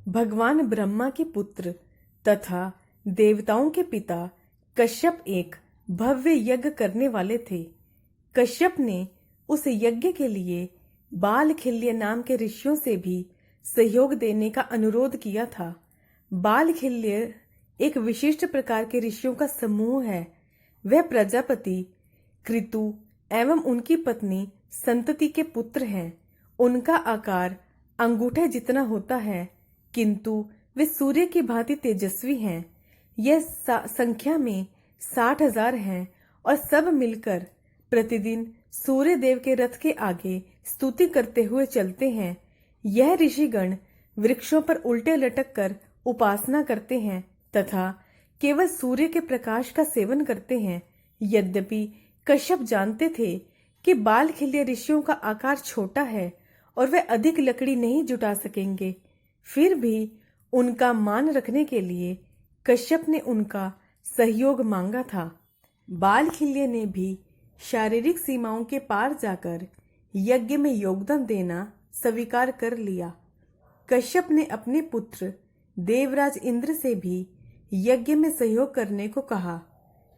भगवान ब्रह्मा के पुत्र तथा देवताओं के पिता कश्यप एक भव्य यज्ञ करने वाले थे। कश्यप ने उस यज्ञ के लिए बालखिल्य नाम के ऋषियों से भी सहयोग देने का अनुरोध किया था। बालखिल्य एक विशिष्ट प्रकार के ऋषियों का समूह है। वह प्रजापति कृतु एवं उनकी पत्नी संतति के पुत्र हैं। उनका आकार अंगूठे जितना होता है, किंतु वे सूर्य की भांति तेजस्वी हैं। यह संख्या में 60,000 हैं और सब मिलकर प्रतिदिन सूर्य देव के रथ के आगे स्तुति करते हुए चलते हैं। यह ऋषिगण वृक्षों पर उल्टे लटक कर उपासना करते हैं तथा केवल सूर्य के प्रकाश का सेवन करते हैं। यद्यपि कश्यप जानते थे कि बालखिल्य ऋषियों का आकार छोटा है और वे अधिक लकड़ी नहीं जुटा सकेंगे, फिर भी उनका मान रखने के लिए कश्यप ने उनका सहयोग मांगा था। बालखिल्य ने भी शारीरिक सीमाओं के पार जाकर यज्ञ में योगदान देना स्वीकार कर लिया। कश्यप ने अपने पुत्र देवराज इंद्र से भी यज्ञ में सहयोग करने को कहा।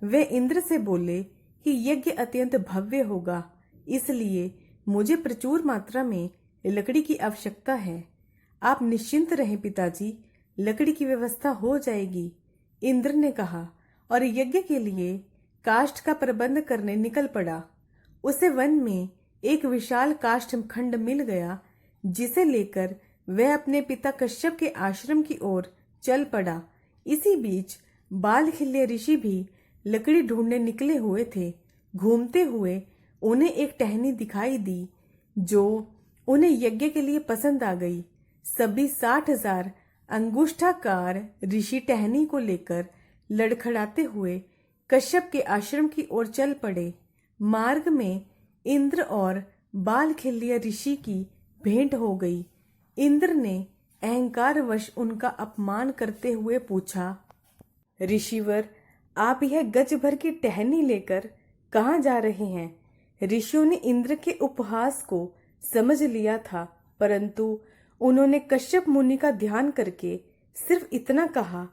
वे इंद्र से बोले कि यज्ञ अत्यंत भव्य होगा, इसलिए मुझे प्रचुर मात्रा में लकड़ी की आवश्यकता है। आप निश्चिंत रहें पिताजी, लकड़ी की व्यवस्था हो जाएगी, इंद्र ने कहा और यज्ञ के लिए काष्ठ का प्रबंध करने निकल पड़ा। उसे वन में एक विशाल काष्ठ खंड मिल गया, जिसे लेकर वह अपने पिता कश्यप के आश्रम की ओर चल पड़ा। इसी बीच बालखिल्य ऋषि भी लकड़ी ढूंढने निकले हुए थे। घूमते हुए उन्हें एक टहनी दिखाई दी जो उन्हें यज्ञ के लिए पसंद आ गई। सभी 60,000 अंगुष्ठाकार ऋषि टहनी को लेकर लड़खड़ाते हुए कश्यप के आश्रम की ओर चल पड़े। मार्ग में इंद्र और बालखिल्य ऋषि की भेंट हो गई। इंद्र ने अहंकारवश उनका अपमान करते हुए पूछा, ऋषिवर, आप यह गज भर की टहनी लेकर कहाँ जा रहे हैं? ऋषियों ने इंद्र के उपहास को समझ लिया था, परंतु उन्होंने कश्यप मुनि का ध्यान करके सिर्फ इतना कहा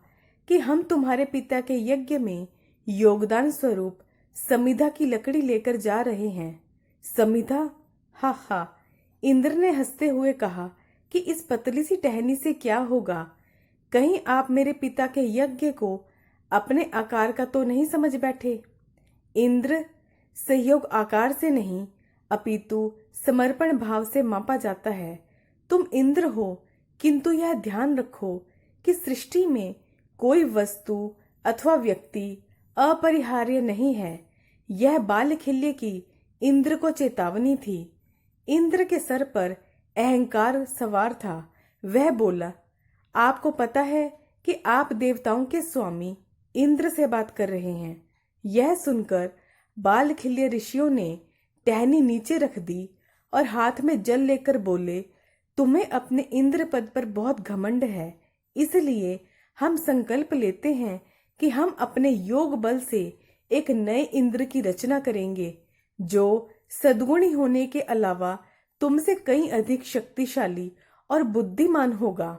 कि हम तुम्हारे पिता के यज्ञ में योगदान स्वरूप समिधा की लकड़ी लेकर जा रहे हैं। समिधा? हा हा। इंद्र ने हंसते हुए कहा कि इस पतली सी टहनी से क्या होगा? कहीं आप मेरे पिता के यज्ञ को अपने आकार का तो नहीं समझ बैठे? इंद्र, सहयोग आकार से नहीं अपितु समर्पण भाव से मापा जाता है। तुम इंद्र हो, किंतु यह ध्यान रखो कि सृष्टि में कोई वस्तु अथवा व्यक्ति अपरिहार्य नहीं है। यह बालखिल्य की इंद्र को चेतावनी थी। इंद्र के सर पर अहंकार सवार था। वह बोला, आपको पता है कि आप देवताओं के स्वामी इंद्र से बात कर रहे हैं। यह सुनकर बालखिल्य ऋषियों ने टहनी नीचे रख दी और हाथ में जल लेकर बोले, तुम्हें अपने इंद्र पद पर बहुत घमंड है, इसलिए हम संकल्प लेते हैं कि हम अपने योग बल से एक नए इंद्र की रचना करेंगे, जो सद्गुणी होने के अलावा तुमसे कहीं अधिक शक्तिशाली और बुद्धिमान होगा।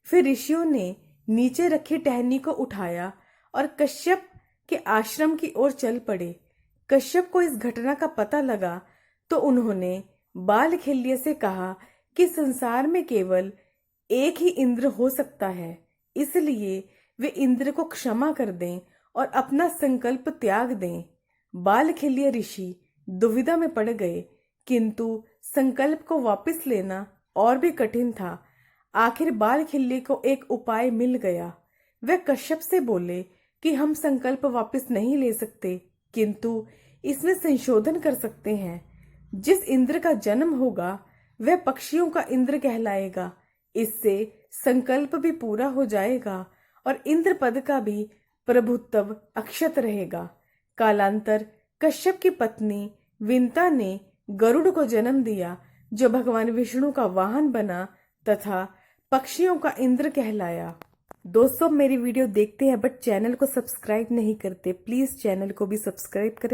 फिर ऋषियों ने नीचे रखी टहनी को उठाया और कश्यप के आश्रम की ओर चल पड़े। कश्यप को इस घटना का पता लगा तो उन्होंने बालखिल्य से कहा कि संसार में केवल एक ही इंद्र हो सकता है, इसलिए वे इंद्र को क्षमा कर दें और अपना संकल्प त्याग दें। बालखिल्य ऋषि दुविधा में पड़ गए, किंतु संकल्प को वापस लेना और भी कठिन था। आखिर बालखिल्य को एक उपाय मिल गया। वे कश्यप से बोले कि हम संकल्प वापस नहीं ले सकते, किंतु इसमें संशोधन कर सकते हैं। जिस इंद्र का जन्म होगा वह पक्षियों का इंद्र कहलाएगा। इससे संकल्प भी पूरा हो जाएगा और इंद्र पद का भी प्रभुत्व अक्षत रहेगा। कालांतर कश्यप की पत्नी विंता ने गरुड़ को जन्म दिया, जो भगवान विष्णु का वाहन बना तथा पक्षियों का इंद्र कहलाया। दोस्तों, मेरी वीडियो देखते हैं बट चैनल को सब्सक्राइब नहीं करते, प्लीज चैनल को भी सब्सक्राइब करें।